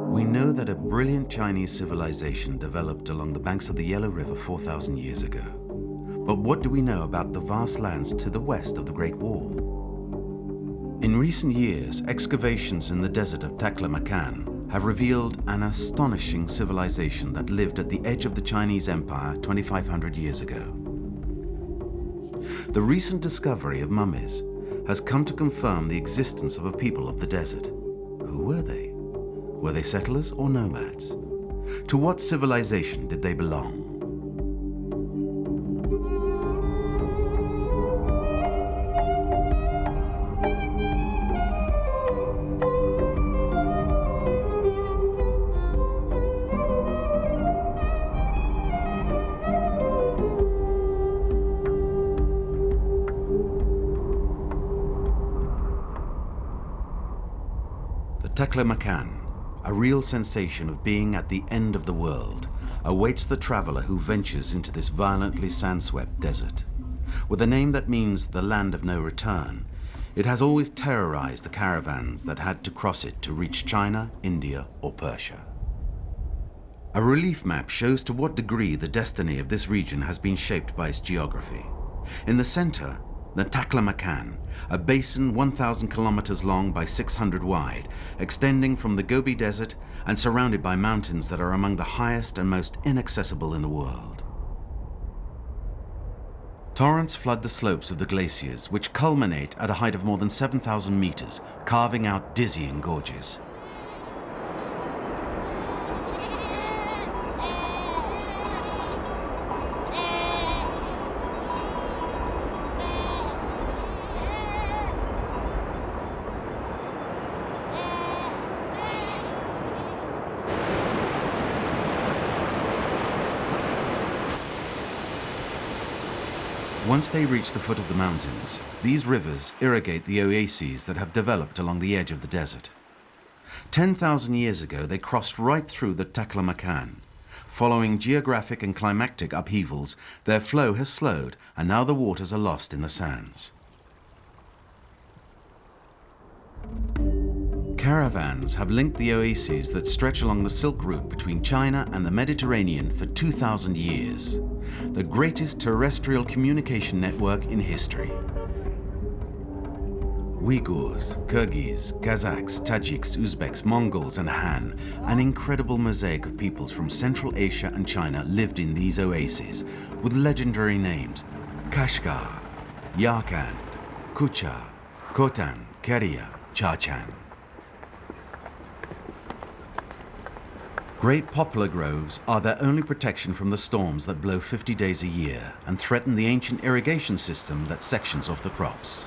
We know that a brilliant Chinese civilization developed along the banks of the Yellow River 4,000 years ago. But what do we know about the vast lands to the west of the Great Wall? In recent years, excavations in the desert of Taklamakan have revealed an astonishing civilization that lived at the edge of the Chinese Empire 2,500 years ago. The recent discovery of mummies has come to confirm the existence of a people of the desert. Who were they? Were they settlers or nomads? To what civilization did they belong? The Taklamakan, a real sensation of being at the end of the world, awaits the traveler who ventures into this violently sand-swept desert. With a name that means the land of no return, it has always terrorized the caravans that had to cross it to reach China, India, or Persia. A relief map shows to what degree the destiny of this region has been shaped by its geography. In the center, the Taklamakan, a basin 1,000 kilometers long by 600 wide, extending from the Gobi Desert and surrounded by mountains that are among the highest and most inaccessible in the world. Torrents flood the slopes of the glaciers, which culminate at a height of more than 7,000 meters, carving out dizzying gorges. Once they reach the foot of the mountains, these rivers irrigate the oases that have developed along the edge of the desert. 10,000 years ago, they crossed right through the Taklamakan. Following geographic and climatic upheavals, their flow has slowed, and now the waters are lost in the sands. Caravans have linked the oases that stretch along the Silk Route between China and the Mediterranean for 2,000 years, the greatest terrestrial communication network in history. Uyghurs, Kyrgyz, Kazakhs, Tajiks, Uzbeks, Mongols, and Han, an incredible mosaic of peoples from Central Asia and China lived in these oases with legendary names: Kashgar, Yarkand, Kucha, Khotan, Keria, Chachan. Great poplar groves are their only protection from the storms that blow 50 days a year and threaten the ancient irrigation system that sections off the crops.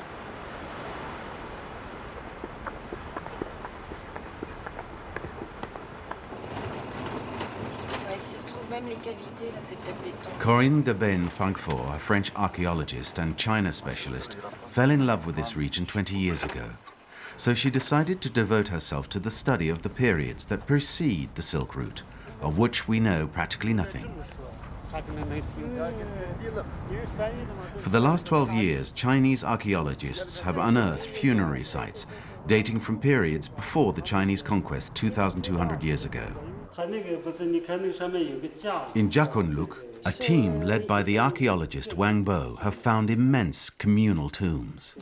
Corinne de Ben-Francfort, a French archaeologist and China specialist, fell in love with this region 20 years ago. So she decided to devote herself to the study of the periods that precede the Silk Route, of which we know practically nothing. For the last 12 years, Chinese archaeologists have unearthed funerary sites dating from periods before the Chinese conquest 2,200 years ago. In Jakonluk, a team led by the archaeologist Wang Bo have found immense communal tombs.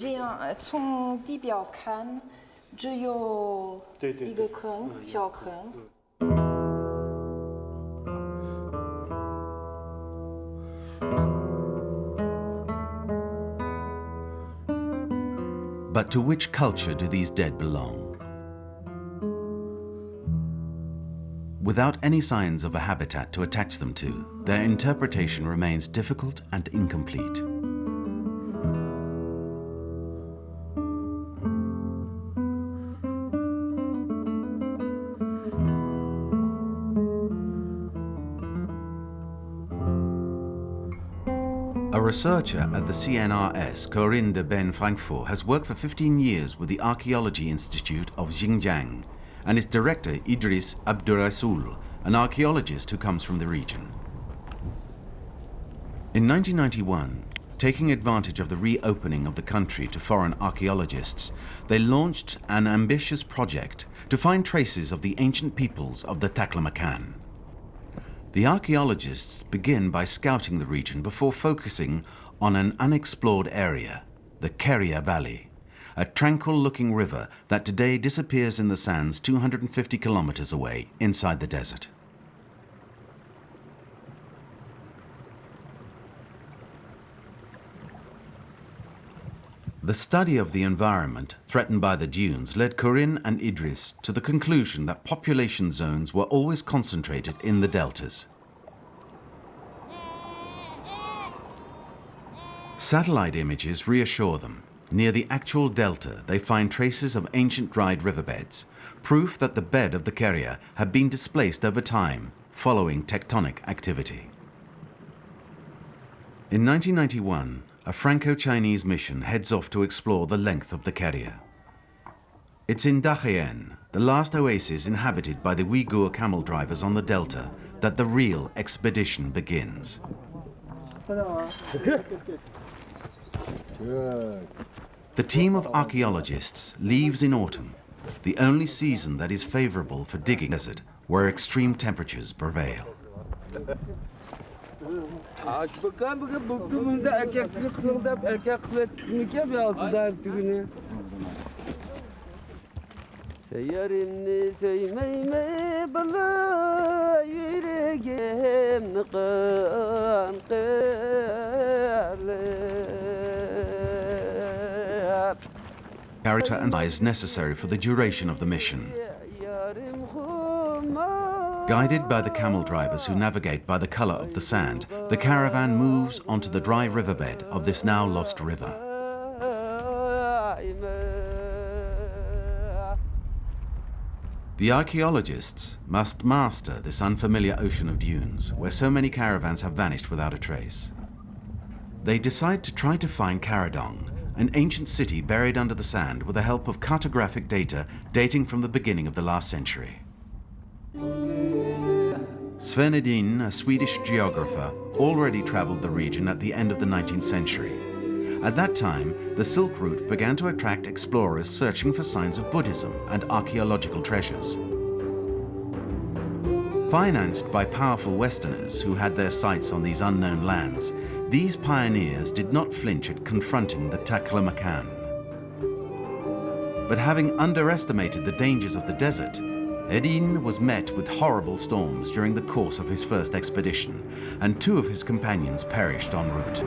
But to which culture do these dead belong? Without any signs of a habitat to attach them to, their interpretation remains difficult and incomplete. A researcher at the CNRS, Corinne de Ben-Francfort, has worked for 15 years with the Archaeology Institute of Xinjiang, and its director, Idris Abdurrasul, an archaeologist who comes from the region. In 1991, taking advantage of the reopening of the country to foreign archaeologists, they launched an ambitious project to find traces of the ancient peoples of the Taklamakan. The archaeologists begin by scouting the region before focusing on an unexplored area, the Keria Valley, a tranquil-looking river that today disappears in the sands 250 kilometers away inside the desert. The study of the environment threatened by the dunes led Corinne and Idris to the conclusion that population zones were always concentrated in the deltas. Satellite images reassure them. Near the actual delta, they find traces of ancient dried riverbeds, proof that the bed of the Keria had been displaced over time following tectonic activity. In 1991, a Franco-Chinese mission heads off to explore the length of the Keria. It's in Dakhien, the last oasis inhabited by the Uyghur camel drivers on the delta, that the real expedition begins. The team of archaeologists leaves in autumn, the only season that is favorable for digging the desert, where extreme temperatures prevail. Character and size necessary for the duration of the mission. Guided by the camel drivers who navigate by the color of the sand, the caravan moves onto the dry riverbed of this now lost river. The archaeologists must master this unfamiliar ocean of dunes, where so many caravans have vanished without a trace. They decide to try to find Caradong, an ancient city buried under the sand, with the help of cartographic data dating from the beginning of the last century. Sven Hedin, a Swedish geographer, already traveled the region at the end of the 19th century. At that time, the Silk Route began to attract explorers searching for signs of Buddhism and archaeological treasures. Financed by powerful Westerners who had their sights on these unknown lands, these pioneers did not flinch at confronting the Taklamakan. But having underestimated the dangers of the desert, Hedin was met with horrible storms during the course of his first expedition, and 2 of his companions perished en route.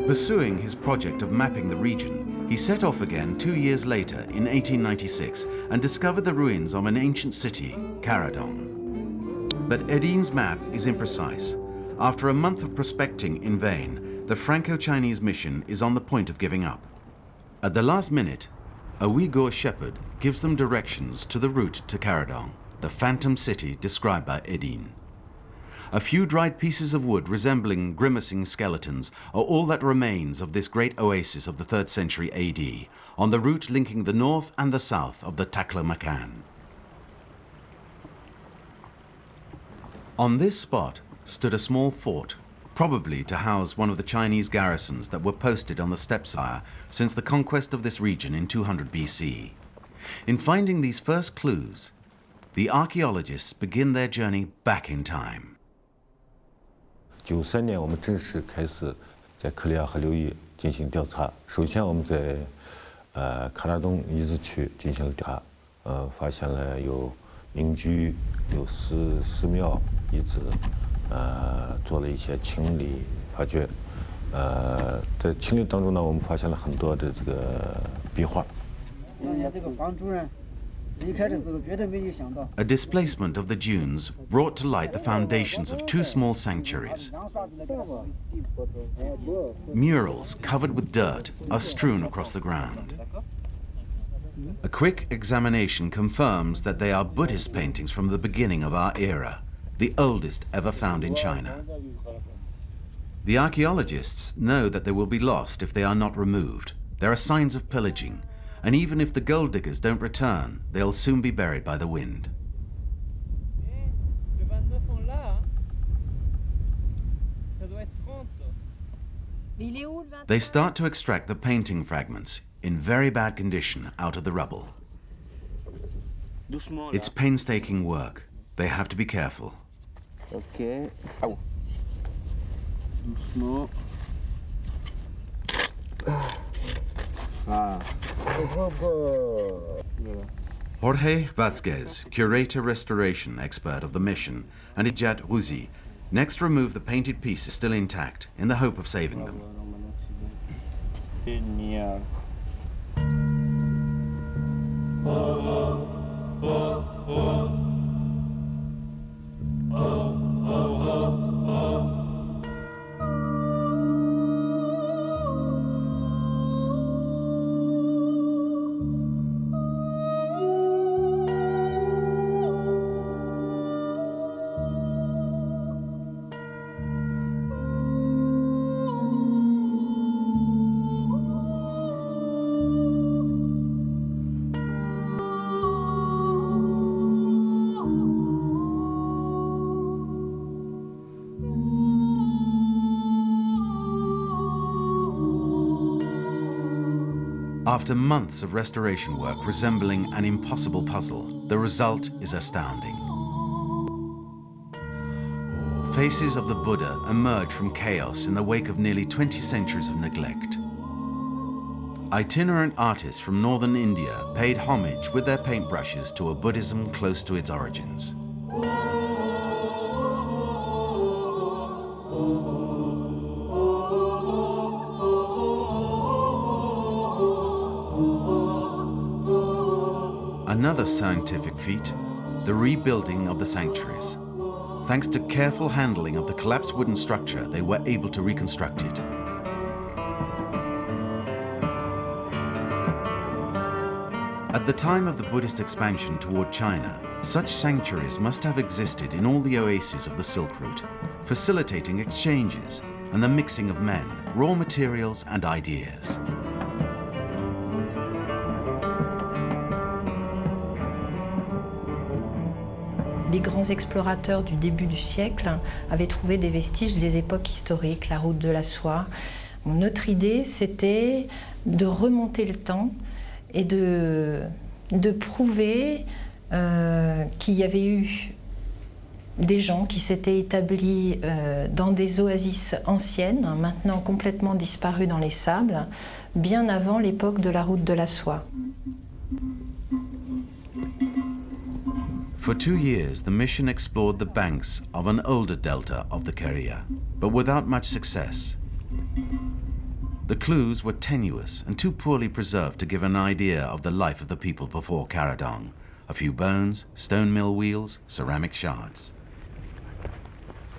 Pursuing his project of mapping the region, he set off again 2 years later in 1896 and discovered the ruins of an ancient city, Caradong. But Hedin's map is imprecise. After a month of prospecting in vain, the Franco-Chinese mission is on the point of giving up. At the last minute, a Uyghur shepherd gives them directions to the route to Caradong, the phantom city described by Hedin. A few dried pieces of wood resembling grimacing skeletons are all that remains of this great oasis of the 3rd century AD, on the route linking the north and the south of the Taklamakan. On this spot stood a small fort, probably to house one of the Chinese garrisons that were posted on the steppes since the conquest of this region in 200 BC. In finding these first clues, the archaeologists begin their journey back in time. 93年，我们正式开始在克里亚河流域进行调查。首先，我们在喀拉东遗址区进行了调查，发现了有民居、有寺庙遗址，做了一些清理发掘。在清理当中呢，我们发现了很多的这个壁画。这个房主任 A displacement of the dunes brought to light the foundations of 2 small sanctuaries. Murals covered with dirt are strewn across the ground. A quick examination confirms that they are Buddhist paintings from the beginning of our era, the oldest ever found in China. The archaeologists know that they will be lost if they are not removed. There are signs of pillaging, and even if the gold diggers don't return, they'll soon be buried by the wind. They start to extract the painting fragments in very bad condition out of the rubble. It's painstaking work. They have to be careful. Ok. Doucement. Ah. Jorge Vazquez, curator restoration expert of the mission, and Ijat Ruzi next remove the painted pieces still intact in the hope of saving them. After months of restoration work resembling an impossible puzzle, the result is astounding. Faces of the Buddha emerge from chaos in the wake of nearly 20 centuries of neglect. Itinerant artists from northern India paid homage with their paintbrushes to a Buddhism close to its origins. Another scientific feat, the rebuilding of the sanctuaries. Thanks to careful handling of the collapsed wooden structure, they were able to reconstruct it. At the time of the Buddhist expansion toward China, such sanctuaries must have existed in all the oases of the Silk Route, facilitating exchanges and the mixing of men, raw materials and ideas. Les grands explorateurs du début du siècle avaient trouvé des vestiges des époques historiques, la route de la soie. Notre idée, c'était de remonter le temps et de prouver qu'il y avait eu des gens qui s'étaient établis dans des oasis anciennes, maintenant complètement disparues dans les sables, bien avant l'époque de la route de la soie. For 2 years, the mission explored the banks of an older delta of the Keria, but without much success. The clues were tenuous and too poorly preserved to give an idea of the life of the people before Caradong. A few bones, stone mill wheels, ceramic shards.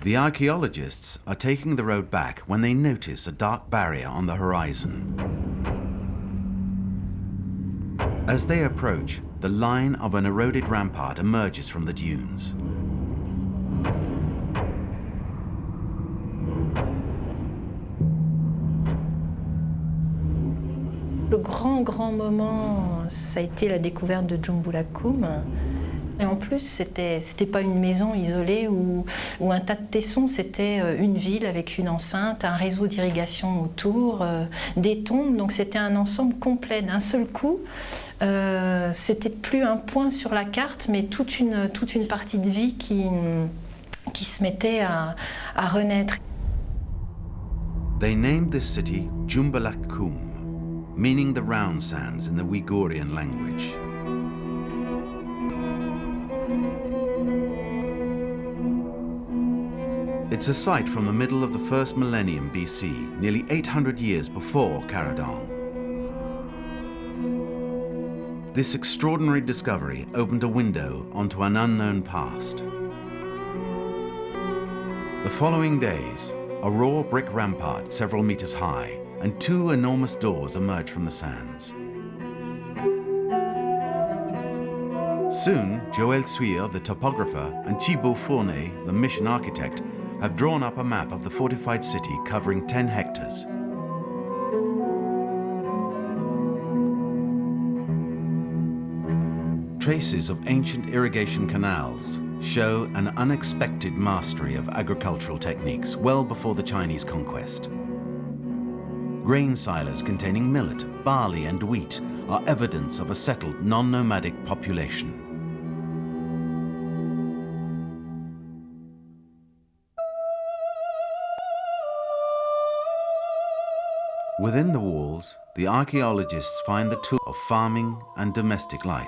The archaeologists are taking the road back when they notice a dark barrier on the horizon. As they approach, the line of an eroded rampart emerges from the dunes. Le grand moment, ça a été la découverte de Jumbulakum. Et en plus, c'était pas une maison isolée ou un tas de tessons, c'était une ville avec une enceinte, un réseau d'irrigation autour, des tombes. Donc c'était un ensemble complet d'un seul coup. C'était plus un point sur la carte, mais toute une partie de vie qui se mettait à renaître. They named this city Jumbulakum, meaning the round sands in the Uyghurian language. It's a site from the middle of the first millennium BC, nearly 800 years before Caradong. This extraordinary discovery opened a window onto an unknown past. The following days, a raw brick rampart several meters high and 2 enormous doors emerge from the sands. Soon, Joël Suire, the topographer, and Thibaut Fournet, the mission architect, have drawn up a map of the fortified city covering 10 hectares. Traces of ancient irrigation canals show an unexpected mastery of agricultural techniques well before the Chinese conquest. Grain silos containing millet, barley, and wheat are evidence of a settled non-nomadic population. Within the walls, the archaeologists find the tool of farming and domestic life.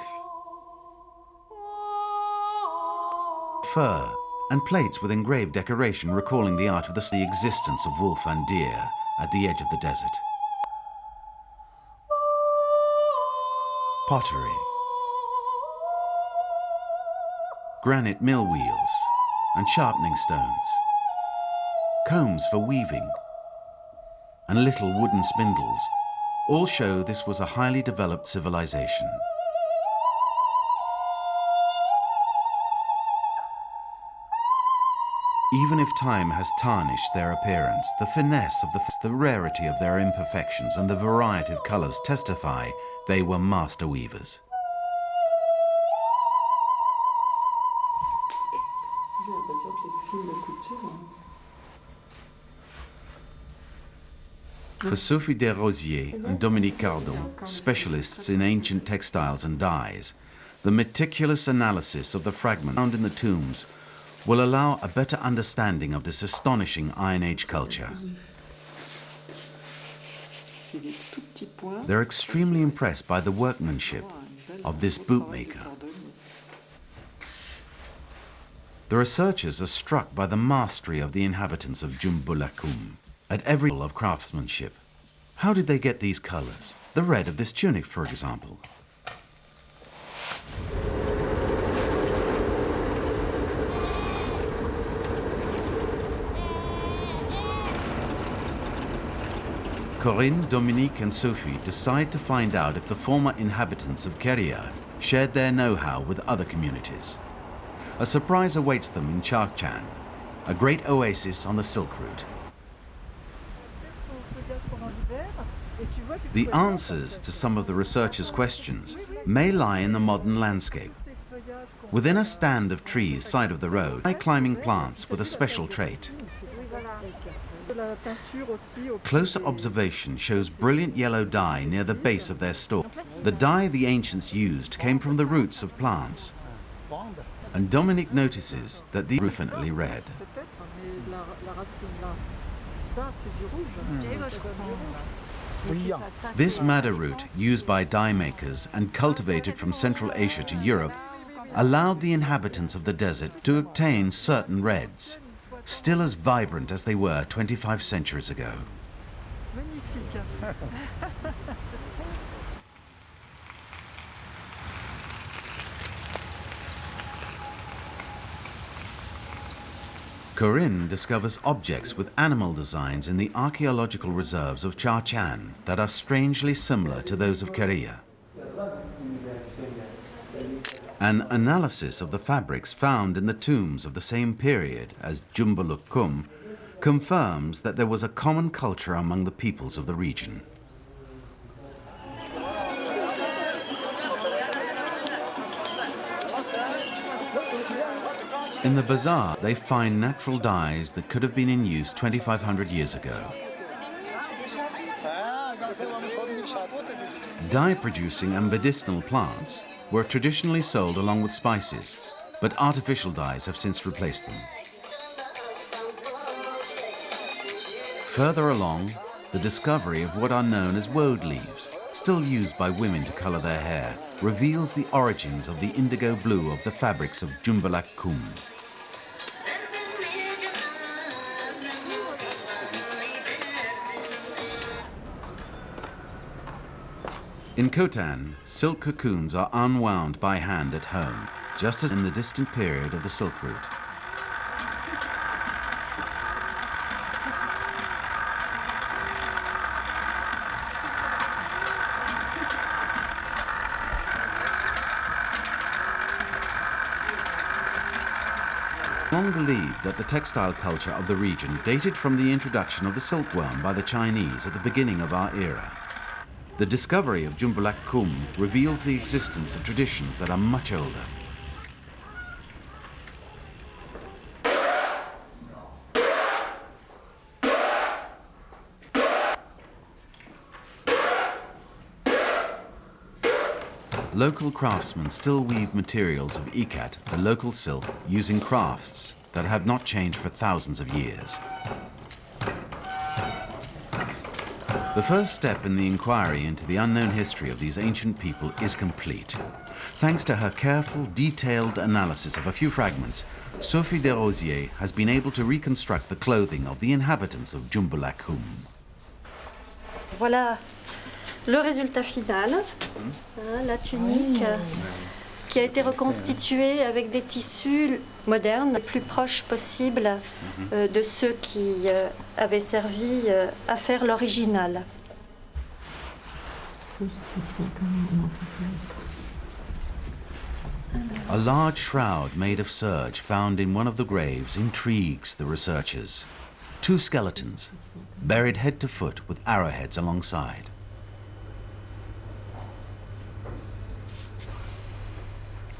Fur and plates with engraved decoration recalling the art of the existence of wolf and deer at the edge of the desert. Pottery, granite mill wheels and sharpening stones, combs for weaving, and little wooden spindles all show this was a highly developed civilization. Even if time has tarnished their appearance, the finesse of the rarity of their imperfections and the variety of colors testify they were master weavers. For Sophie Desrosiers and Dominique Cardon, specialists in ancient textiles and dyes, the meticulous analysis of the fragments found in the tombs will allow a better understanding of this astonishing Iron Age culture. They're extremely impressed by the workmanship of this bootmaker. The researchers are struck by the mastery of the inhabitants of Jumbulakum at every level of craftsmanship. How did they get these colors? The red of this tunic, for example. Corinne, Dominique and Sophie decide to find out if the former inhabitants of Keria shared their know-how with other communities. A surprise awaits them in Charchan, a great oasis on the Silk Route. The answers to some of the researchers' questions may lie in the modern landscape. Within a stand of trees side of the road, high-climbing plants with a special trait. Closer observation shows brilliant yellow dye near the base of their stalk. The dye the ancients used came from the roots of plants. And Dominique notices that these are definitely red. This madder root, used by dye makers and cultivated from Central Asia to Europe, allowed the inhabitants of the desert to obtain certain reds, still as vibrant as they were 25 centuries ago. Corinne discovers objects with animal designs in the archaeological reserves of Charchan that are strangely similar to those of Keria. An analysis of the fabrics found in the tombs of the same period as Jumbulukum confirms that there was a common culture among the peoples of the region. In the bazaar, they find natural dyes that could have been in use 2,500 years ago. Dye-producing and medicinal plants were traditionally sold along with spices, but artificial dyes have since replaced them. Further along, the discovery of what are known as woad leaves, still used by women to color their hair, reveals the origins of the indigo blue of the fabrics of Jumbulakum. In Khotan, silk cocoons are unwound by hand at home, just as in the distant period of the Silk Route. Long believed that the textile culture of the region dated from the introduction of the silkworm by the Chinese at the beginning of our era. The discovery of Jumbulak Kum reveals the existence of traditions that are much older. Local craftsmen still weave materials of ikat, the local silk, using crafts that have not changed for thousands of years. The first step in the inquiry into the unknown history of these ancient people is complete. Thanks to her careful, detailed analysis of a few fragments, Sophie Desrosiers has been able to reconstruct the clothing of the inhabitants of Jumbulak Kum. Voilà le résultat final, la tunique qui a été reconstituée avec des tissus modernes, les plus proches possibles de ceux qui avaient servi à faire l'original. A large shroud made of serge found in one of the graves intrigues the researchers. Two skeletons, buried head to foot with arrowheads alongside.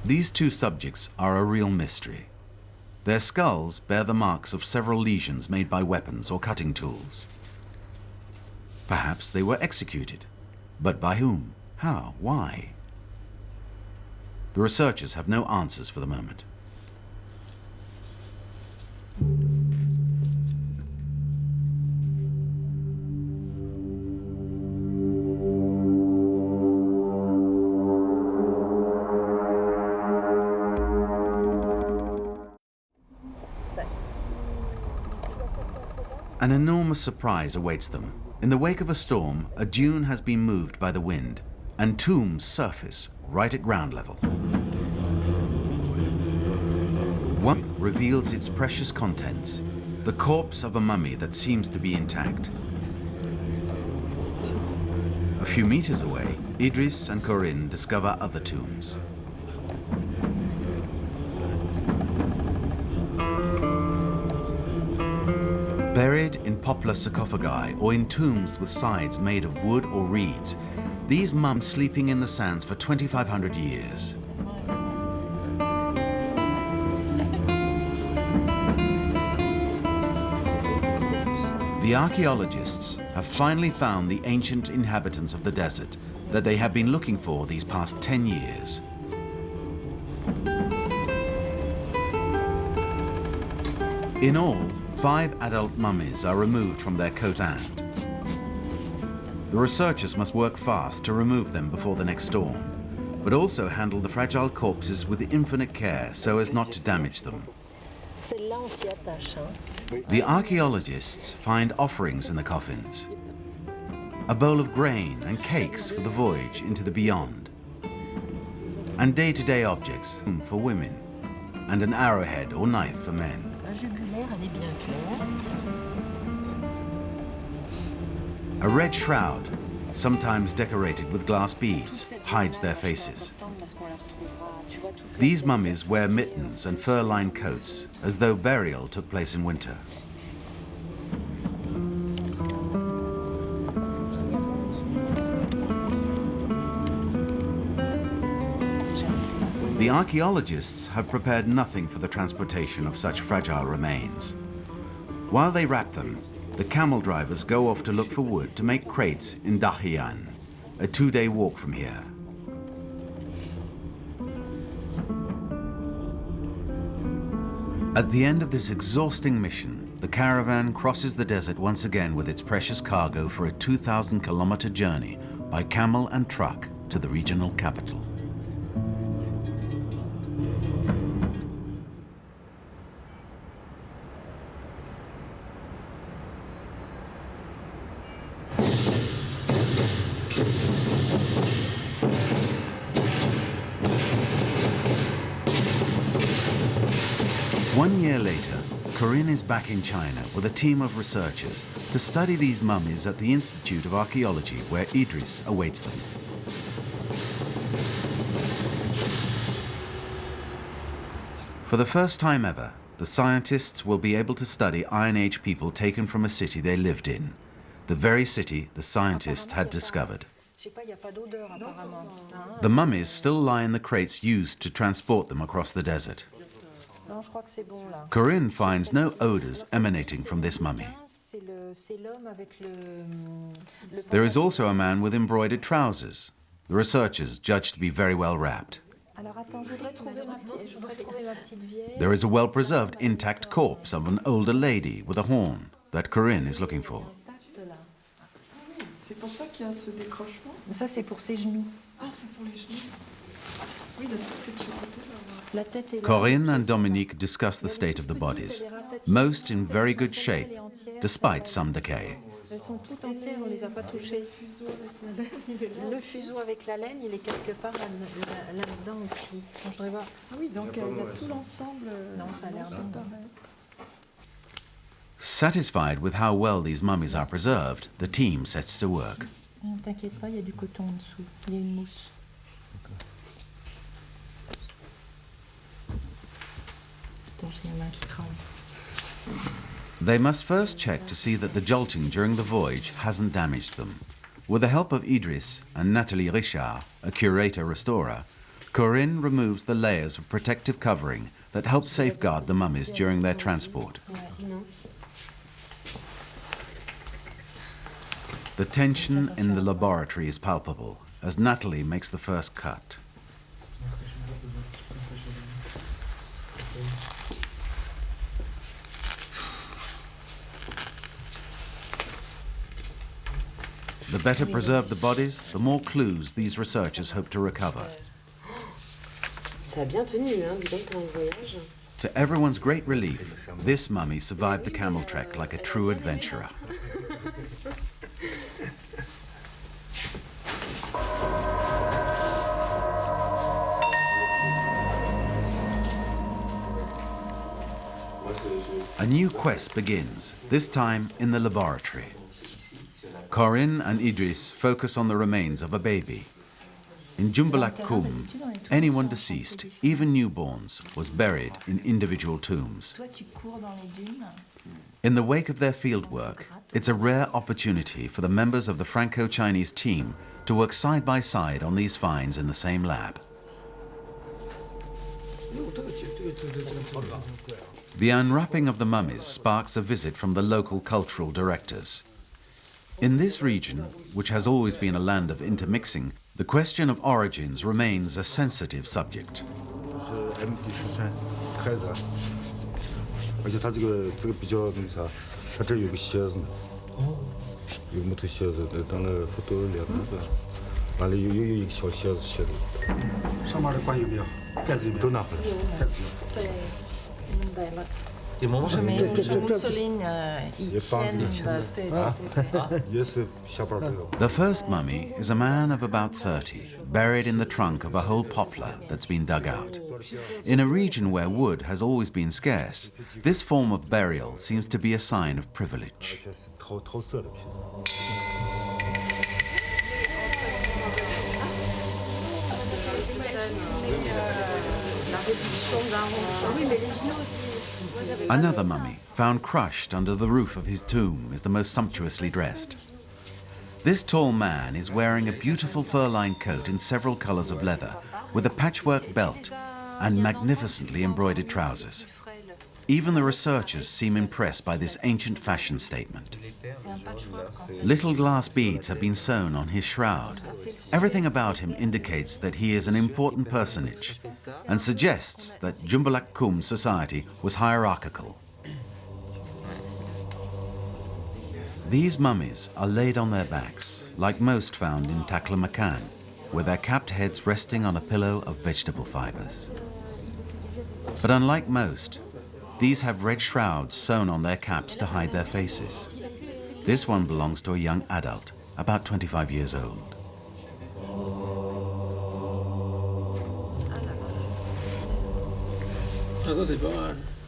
These two subjects are a real mystery. Their skulls bear the marks of several lesions made by weapons or cutting tools. Perhaps they were executed. But by whom? How? Why? The researchers have no answers for the moment. An enormous surprise awaits them. In the wake of a storm, a dune has been moved by the wind, and tombs surface right at ground level. One reveals its precious contents, the corpse of a mummy that seems to be intact. A few meters away, Idris and Corinne discover other tombs. Buried in poplar sarcophagi or in tombs with sides made of wood or reeds, these mummies sleeping in the sands for 2,500 years. The archaeologists have finally found the ancient inhabitants of the desert that they have been looking for these past 10 years. In all, 5 adult mummies are removed from their coat sand. The researchers must work fast to remove them before the next storm, but also handle the fragile corpses with infinite care so as not to damage them. The archaeologists find offerings in the coffins, a bowl of grain and cakes for the voyage into the beyond, and day-to-day objects for women, and an arrowhead or knife for men. A red shroud, sometimes decorated with glass beads, hides their faces. These mummies wear mittens and fur-lined coats, as though burial took place in winter. The archaeologists have prepared nothing for the transportation of such fragile remains. While they wrap them, the camel drivers go off to look for wood to make crates in Dahiyan, a 2-day walk from here. At the end of this exhausting mission, the caravan crosses the desert once again with its precious cargo for a 2,000-kilometer journey by camel and truck to the regional capital. One year later, Corinne is back in China with a team of researchers to study these mummies at the Institute of Archaeology, where Idris awaits them. For the first time ever, the scientists will be able to study Iron Age people taken from a city they lived in, the very city the scientists had discovered. The mummies still lie in the crates used to transport them across the desert. Corinne finds no odors emanating from this mummy. There is also a man with embroidered trousers. The researchers judge to be very well wrapped. There is a well-preserved intact corpse of an older lady with a horn that Corinne is looking for. C'est pour ça qu'il y a ce décrochement. Ça, c'est pour ses genoux. Ah, c'est pour les genoux. Oui, la tête est de ce côté-là. La tête est là. Corinne and Dominique discuss the state of the bodies, most in very good shape, despite some decay. Elles sont toutes entières, on ne les a pas touchées. Le fuseau avec la laine, il est quelque part là-dedans aussi. Je voudrais voir. Ah oui, donc il y a tout l'ensemble. Non, ça a l'air bon. Satisfied with how well these mummies are preserved, the team sets to work. Ne t'inquiète pas, il y a du coton en dessous. Il y a une mousse. Attends, j'ai la main qui tremble. They must first check to see that the jolting during the voyage hasn't damaged them. With the help of Idris and Nathalie Richard, a curator-restorer, Corinne removes the layers of protective covering that help safeguard the mummies during their transport. The tension in the laboratory is palpable as Nathalie makes the first cut. The better preserved the bodies, the more clues these researchers hope to recover. Ça a bien tenu, hein, dis donc, pendant le voyage. To everyone's great relief, this mummy survived the camel trek like a true adventurer. A new quest begins, this time in the laboratory. Corinne and Idris focus on the remains of a baby. In Jumbalak Kum, anyone deceased, even newborns, was buried in individual tombs. In the wake of their fieldwork, it's a rare opportunity for the members of the Franco-Chinese team to work side by side on these finds in the same lab. The unwrapping of the mummies sparks a visit from the local cultural directors. In this region, which has always been a land of intermixing, the question of origins remains a sensitive subject. The first mummy is a man of about 30, buried in the trunk of a whole poplar that's been dug out. In a region where wood has always been scarce, this form of burial seems to be a sign of privilege. Another mummy, found crushed under the roof of his tomb, is the most sumptuously dressed. This tall man is wearing a beautiful fur-lined coat in several colors of leather, with a patchwork belt and magnificently embroidered trousers. Even the researchers seem impressed by this ancient fashion statement. Little glass beads have been sewn on his shroud. Everything about him indicates that he is an important personage and suggests that Jumbalak Kum society was hierarchical. These mummies are laid on their backs, like most found in Taklamakan, with their capped heads resting on a pillow of vegetable fibers. But unlike most, these have red shrouds sewn on their caps to hide their faces. This one belongs to a young adult, about 25 years old.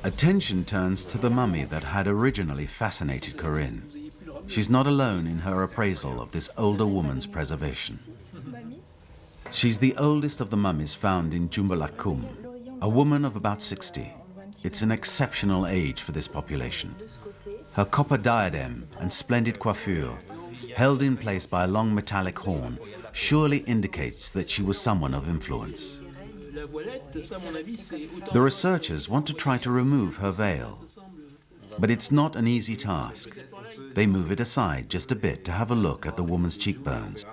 Attention turns to the mummy that had originally fascinated Corinne. She's not alone in her appraisal of this older woman's preservation. She's the oldest of the mummies found in Jumbalak Kum, a woman of about 60. it's an exceptional age for this population. Her copper diadem and splendid coiffure, held in place by a long metallic horn, surely indicates that she was someone of influence. The researchers want to try to remove her veil, but it's not an easy task. They move it aside just a bit to have a look at the woman's cheekbones.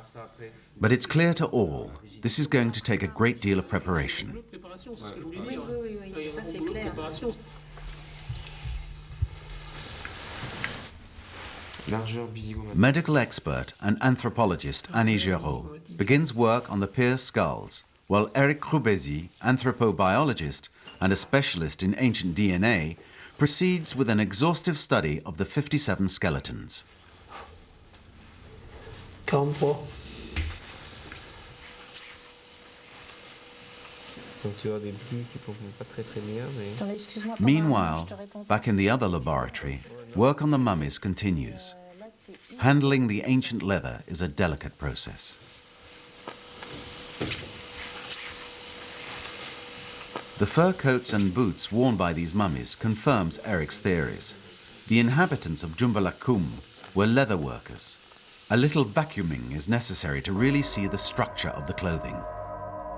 But it's clear to all, this is going to take a great deal of preparation. Medical expert and anthropologist Annie Géraud begins work on the pierced skulls, while Eric Croubézy, anthropobiologist and a specialist in ancient DNA, proceeds with an exhaustive study of the 57 skeletons. 43. Meanwhile, back in the other laboratory, work on the mummies continues. Handling the ancient leather is a delicate process. The fur coats and boots worn by these mummies confirms Eric's theories. The inhabitants of Jumbalakum were leather workers. A little vacuuming is necessary to really see the structure of the clothing.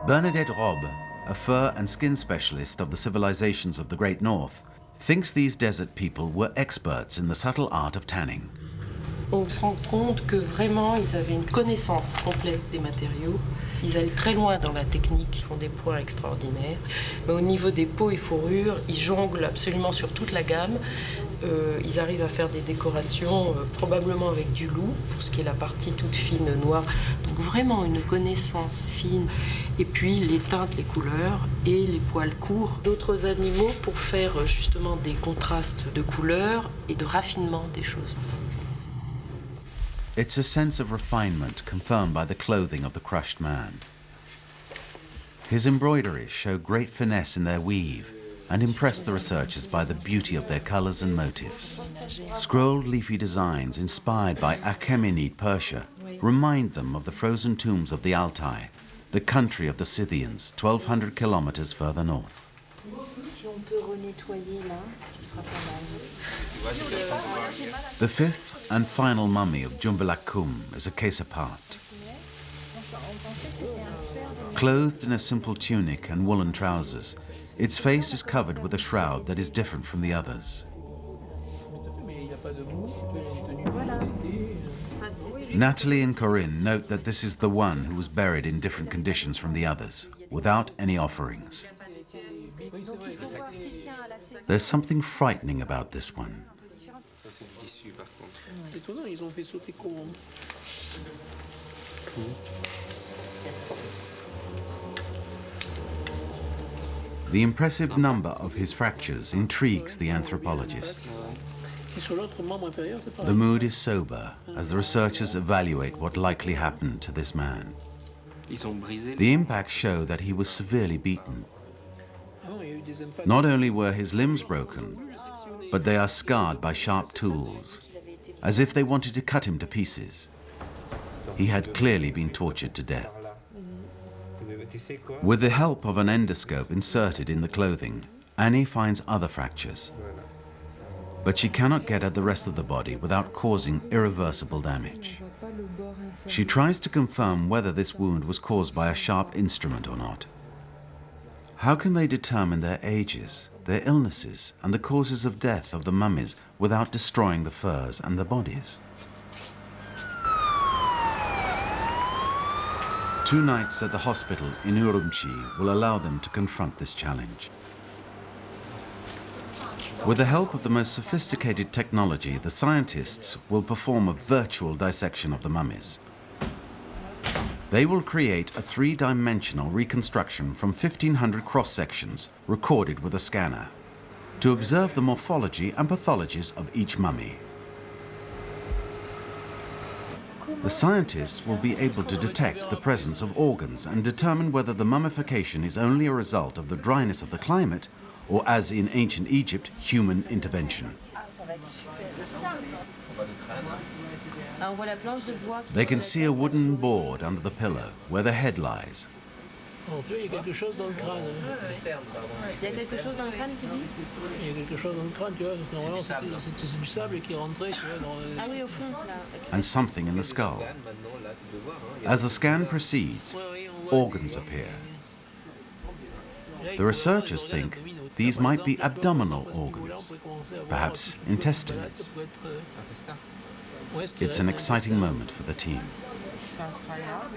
Bernadette Robbe, a fur and skin specialist of the civilizations of the Great North, thinks these desert people were experts in the subtle art of tanning. On se rend compte que vraiment ils avaient une connaissance complète des matériaux. Ils allaient très loin dans la technique, ils font des points extraordinaires. Mais au niveau des peaux et fourrures, ils jonglent absolument sur toute la gamme. Ils arrivent à faire des décorations probablement avec du loup, pour ce qui est la partie toute fine noire. Donc vraiment une connaissance fine. Et puis les teintes, les couleurs et les poils courts d'autres animaux pour faire justement des contrastes de couleurs et de raffinement des choses. It's a sense of refinement confirmed by the clothing of the crushed man. His embroideries show great finesse in their weave and impress the researchers by the beauty of their colors and motifs. Scrolled leafy designs inspired by Achaemenid Persia remind them of the frozen tombs of the Altai, the country of the Scythians, 1,200 kilometers further north. The fifth and final mummy of Jumbalakum is a case apart. Clothed in a simple tunic and woolen trousers, its face is covered with a shroud that is different from the others. Natalie and Corinne note that this is the one who was buried in different conditions from the others, without any offerings. There's something frightening about this one. The impressive number of his fractures intrigues the anthropologists. The mood is sober as the researchers evaluate what likely happened to this man. The impacts show that he was severely beaten. Not only were his limbs broken, but they are scarred by sharp tools, as if they wanted to cut him to pieces. He had clearly been tortured to death. With the help of an endoscope inserted in the clothing, Annie finds other fractures. But she cannot get at the rest of the body without causing irreversible damage. She tries to confirm whether this wound was caused by a sharp instrument or not. How can they determine their ages, their illnesses, and the causes of death of the mummies without destroying the furs and the bodies? 2 nights at the hospital in Urumqi will allow them to confront this challenge. With the help of the most sophisticated technology, the scientists will perform a virtual dissection of the mummies. They will create a 3-dimensional reconstruction from 1,500 cross-sections recorded with a scanner to observe the morphology and pathologies of each mummy. The scientists will be able to detect the presence of organs and determine whether the mummification is only a result of the dryness of the climate or, as in ancient Egypt, human intervention. They can see a wooden board under the pillow where the head lies. Alors, tu vois, il y a quelque chose dans le crâne. Il y a quelque chose dans le crâne, tu dis? Il y a quelque chose dans le crâne, tu vois. Normalement, c'est du sable qui est rentré, tu vois. Ah oui, au fond, là. And something in the skull. As the scan proceeds, organs appear. The researchers think these might be abdominal organs, perhaps intestines. It's an exciting moment for the team. C'est incroyable.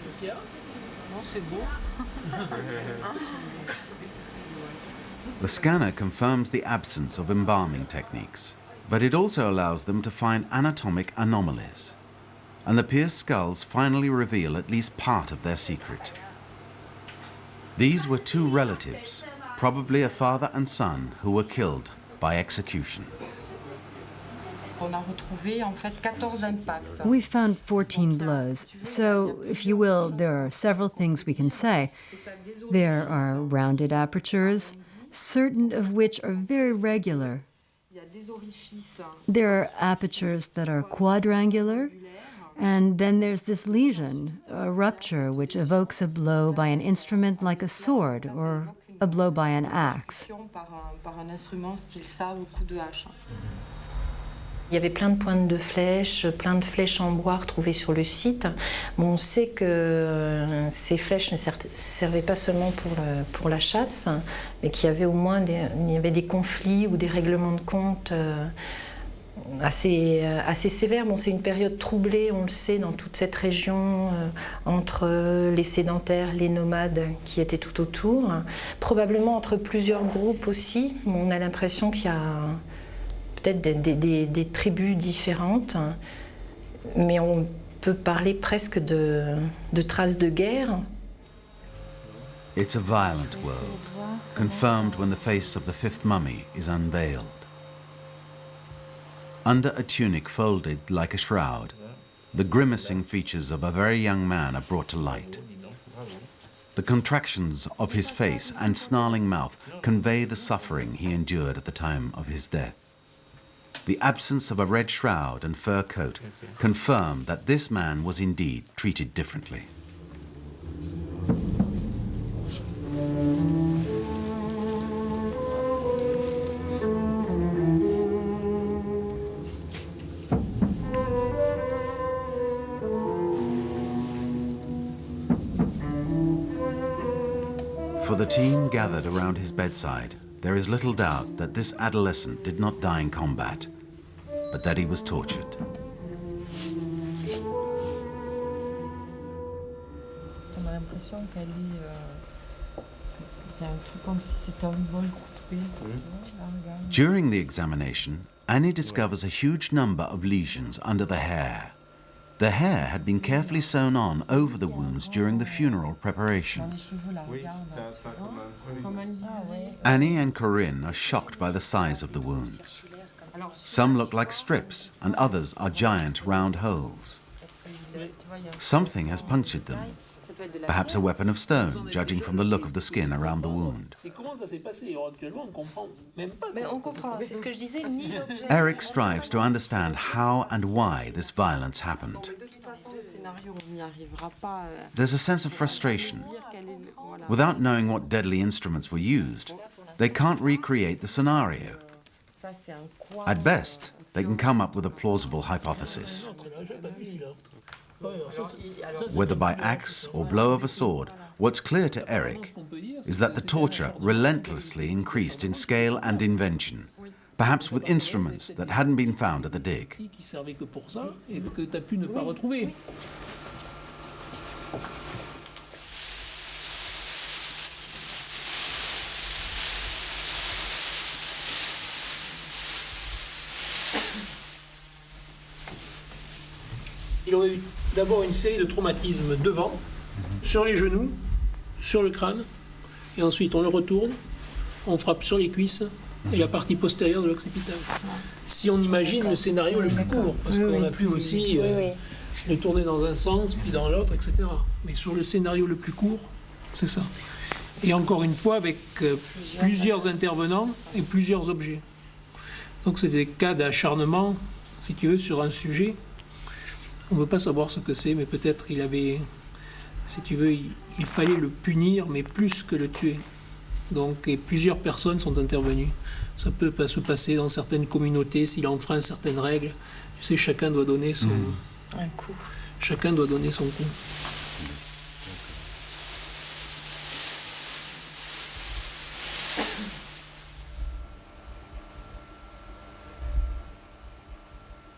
Qu'est-ce qu'il y a? Non, c'est beau. The scanner confirms the absence of embalming techniques, but it also allows them to find anatomic anomalies. And the pierced skulls finally reveal at least part of their secret. These were two relatives, probably a father and son, who were killed by execution. On a retrouvé en fait 14 impacts. We found 14 blows, so, if you will, there are several things we can say. There are rounded apertures, certain of which are very regular. There are apertures that are quadrangular, and then there's this lesion, a rupture, which evokes a blow by an instrument like a sword or a blow by an axe. Par un instrument style ça ou coup de hache. Il y avait plein de pointes de flèches, plein de flèches en bois retrouvées sur le site. Bon, on sait que ces flèches ne servaient pas seulement pour la chasse, mais qu'il y avait au moins des conflits ou des règlements de compte assez sévères. Bon, c'est une période troublée, on le sait, dans toute cette région, entre les sédentaires, les nomades qui étaient tout autour. Probablement entre plusieurs groupes aussi. On a l'impression qu'il y a peut-être des tribus différentes, mais on peut parler presque de traces de guerre. It's a violent world, confirmed when the face of the fifth mummy is unveiled. Under a tunic folded like a shroud, the grimacing features of a very young man are brought to light. The contractions of his face and snarling mouth convey the suffering he endured at the time of his death. The absence of a red shroud and fur coat confirm that this man was indeed treated differently. For the team gathered around his bedside, there is little doubt that this adolescent did not die in combat, but that he was tortured. On a l'impression qu'elle est... Il y a un truc comme si c'était un bol coupé. During the examination, Annie discovers a huge number of lesions under the hair. The hair had been carefully sewn on over the wounds during the funeral preparation. Annie and Corinne are shocked by the size of the wounds. Some look like strips, and others are giant round holes. Something has punctured them. Perhaps a weapon of stone, judging from the look of the skin around the wound. Eric strives to understand how and why this violence happened. There's a sense of frustration. Without knowing what deadly instruments were used, they can't recreate the scenario. At best, they can come up with a plausible hypothesis. Whether by axe or blow of a sword, what's clear to Eric is that the torture relentlessly increased in scale and invention, perhaps with instruments that hadn't been found at the dig. Il aurait eu d'abord une série de traumatismes devant, sur les genoux, sur le crâne, et ensuite on le retourne, on frappe sur les cuisses et la partie postérieure de l'occipital. Si on imagine le scénario le plus court, parce qu'on a pu aussi le tourner dans un sens, puis dans l'autre, etc. Mais sur le scénario le plus court, c'est ça. Et encore une fois, avec plusieurs intervenants et plusieurs objets. Donc c'est des cas d'acharnement, si tu veux, sur un sujet. On ne peut pas savoir ce que c'est, mais peut-être il avait, si tu veux, il fallait le punir, mais plus que le tuer. Donc, et plusieurs personnes sont intervenues. Ça peut se passer dans certaines communautés, s'il enfreint certaines règles. Tu sais, chacun doit donner son... Un coup. Chacun doit donner son coup.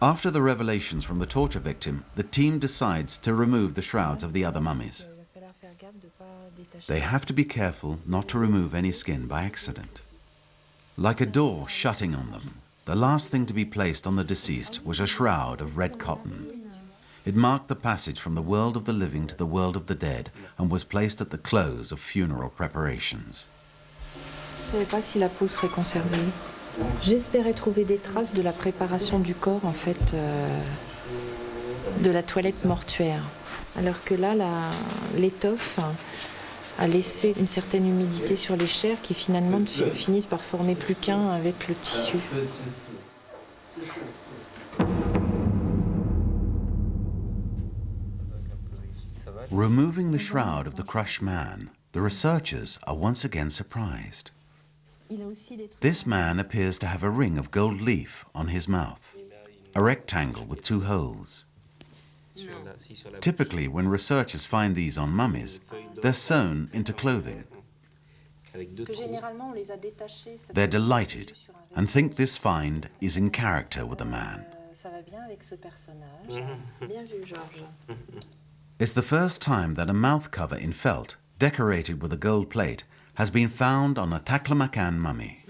After the revelations from the torture victim, the team decides to remove the shrouds of the other mummies. They have to be careful not to remove any skin by accident. Like a door shutting on them, the last thing to be placed on the deceased was a shroud of red cotton. It marked the passage from the world of the living to the world of the dead and was placed at the close of funeral preparations. Je ne savais pas si la peau serait conservée. J'espérais trouver des traces de la préparation du corps, en fait, de la toilette mortuaire. Alors que là, l'étoffe a laissé une certaine humidité sur les chairs qui finalement finissent par former plus qu'un avec le tissu. Removing the shroud of the crushed man, the researchers are once again surprised. This man appears to have a ring of gold leaf on his mouth, a rectangle with 2 holes. Typically, when researchers find these on mummies, they're sewn into clothing. They're delighted and think this find is in character with the man. It's the first time that a mouth cover in felt, decorated with a gold plate, has been found on a Taklamakan mummy.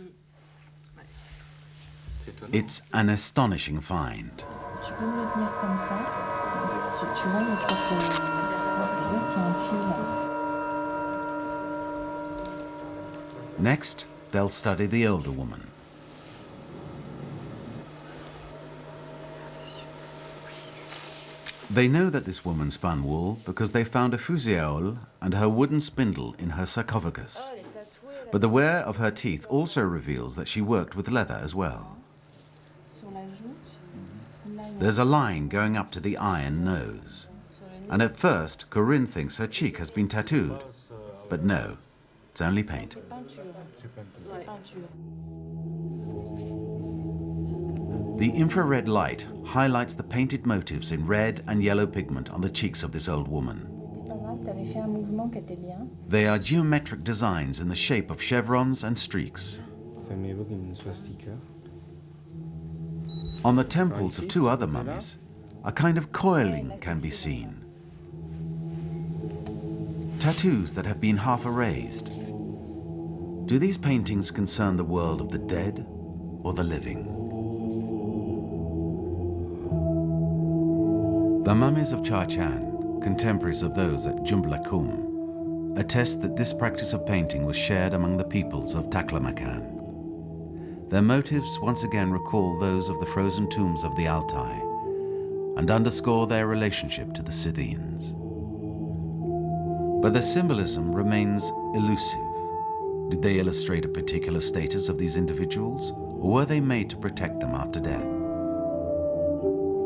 It's an astonishing find. Tu peux me le tenir comme ça, parce que tu vois, il y a cette... Next, they'll study the older woman. They know that this woman spun wool because they found a fusiole and her wooden spindle in her sarcophagus. But the wear of her teeth also reveals that she worked with leather as well. There's a line going up to the eye and nose. And at first, Corinne thinks her cheek has been tattooed. But no, it's only paint. The infrared light highlights the painted motifs in red and yellow pigment on the cheeks of this old woman. They are geometric designs in the shape of chevrons and streaks. On the temples of 2 other mummies, a kind of coiling can be seen. Tattoos that have been half erased. Do these paintings concern the world of the dead or the living? The mummies of Charchan, contemporaries of those at Jumblakum, attest that this practice of painting was shared among the peoples of Taklamakan. Their motifs once again recall those of the frozen tombs of the Altai and underscore their relationship to the Scythians. But their symbolism remains elusive. Did they illustrate a particular status of these individuals, or were they made to protect them after death?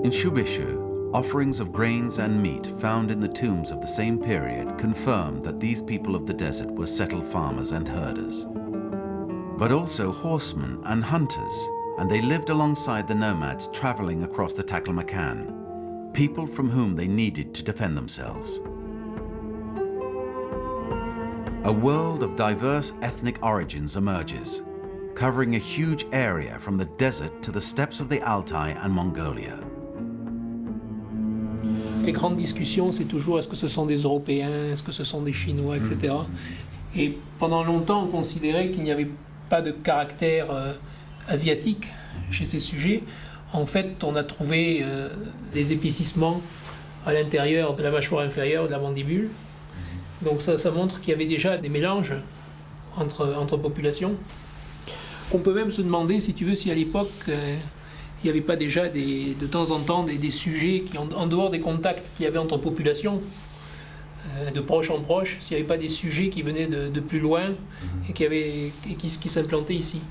In Shubishu, offerings of grains and meat found in the tombs of the same period confirm that these people of the desert were settled farmers and herders, but also horsemen and hunters, and they lived alongside the nomads traveling across the Taklamakan, people from whom they needed to defend themselves. A world of diverse ethnic origins emerges, covering a huge area from the desert to the steppes of the Altai and Mongolia. Les grandes discussions, c'est toujours est-ce que ce sont des Européens, est-ce que ce sont des Chinois, etc. Et pendant longtemps, on considérait qu'il n'y avait pas de caractère asiatique chez ces sujets. En fait, on a trouvé des épaississements à l'intérieur de la mâchoire inférieure, de la mandibule. Donc ça montre qu'il y avait déjà des mélanges entre populations. On peut même se demander, si tu veux, si à l'époque, il n'y avait pas déjà de temps en temps des sujets qui, en dehors des contacts qu'il y avait entre populations, de proche en proche, s'il n'y avait pas des sujets qui venaient de plus loin et qui s'implantaient ici.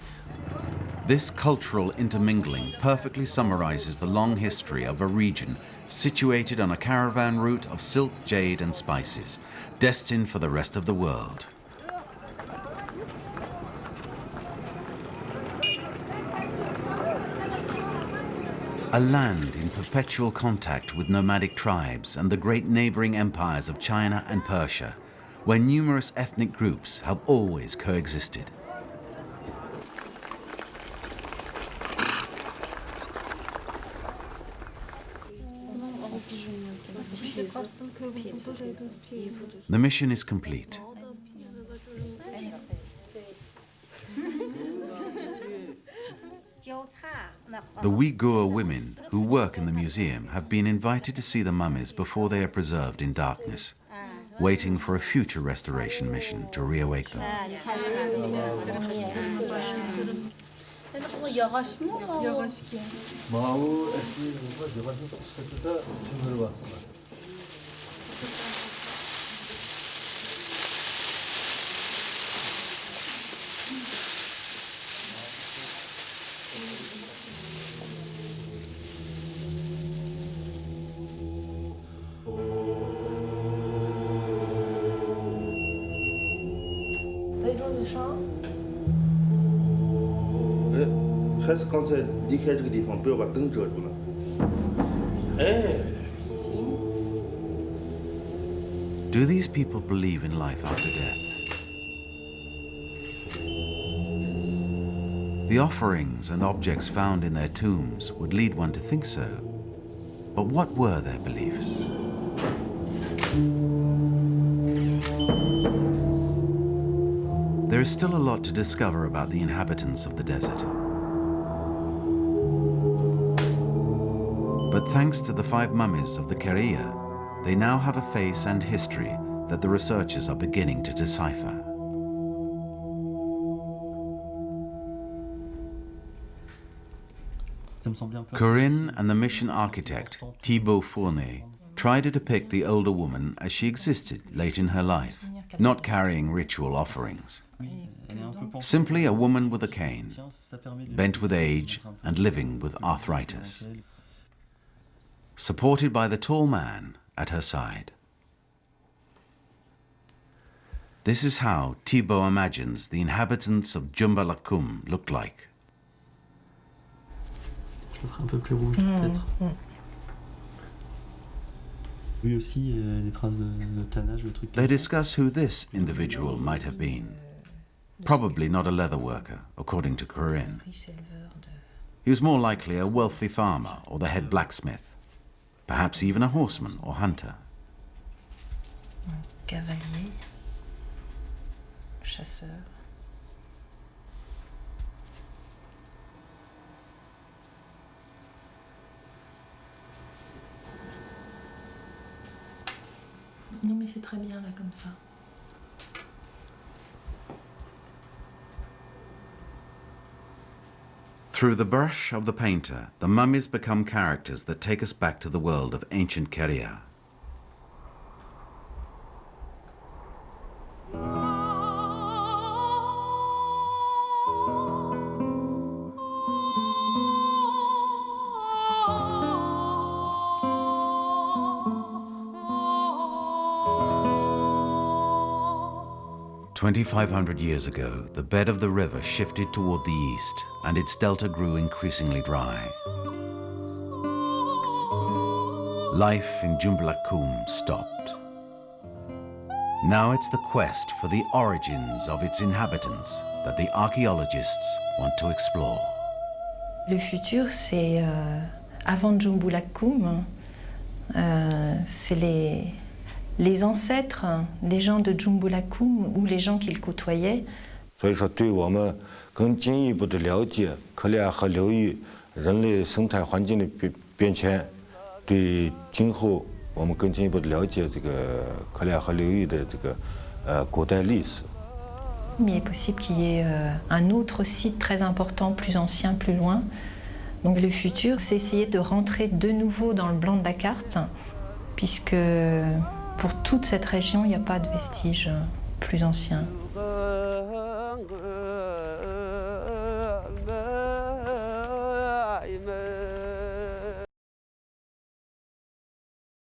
This cultural intermingling perfectly summarizes the long history of a region situated on a caravan route of silk, jade and spices, destined for the rest of the world. A land in perpetual contact with nomadic tribes and the great neighboring empires of China and Persia, where numerous ethnic groups have always coexisted. The mission is complete. The Uyghur women who work in the museum have been invited to see the mummies before they are preserved in darkness, waiting for a future restoration mission to reawake them. Do these people believe in life after death? The offerings and objects found in their tombs would lead one to think so. But what were their beliefs? There is still a lot to discover about the inhabitants of the desert. But thanks to the 5 mummies of the Keria, they now have a face and history that the researchers are beginning to decipher. Corinne and the mission architect, Thibaut Fournet, try to depict the older woman as she existed late in her life, not carrying ritual offerings. Simply a woman with a cane, bent with age and living with arthritis, supported by the tall man at her side. This is how Thibaut imagines the inhabitants of Jumbalakum looked like. Je le ferai un peu plus rouge, peut-être. Lui aussi, les traces de tannage, le truc. They discuss who this individual might have been. Probably not a leather worker, according to Corinne. He was more likely a wealthy farmer or the head blacksmith, perhaps even a horseman or hunter. Cavalier, chasseur. Non mais c'est très bien là comme ça. Through the brush of the painter, the mummies become characters that take us back to the world of ancient Keria. "2,500 years ago, the bed of the river shifted toward the east, and its delta grew increasingly dry. Life in Jumbalakum stopped. Now it's the quest for the origins of its inhabitants that the archaeologists want to explore." Le futur, c'est avant Jumbalakum, c'est les ancêtres des gens de Jumbalakum ou les gens qu'ils côtoyaient. 所以说，对我们更进一步的了解克里亚河流域人类生态环境的变迁，对今后我们更进一步的了解这个克里亚河流域的这个古代历史。Mais il est possible qu'il y ait un autre site très important, plus ancien, plus loin. Donc le futur, c'est essayer de rentrer de nouveau dans le blanc de la carte, puisque pour toute cette région, il n'y a pas de vestiges plus anciens.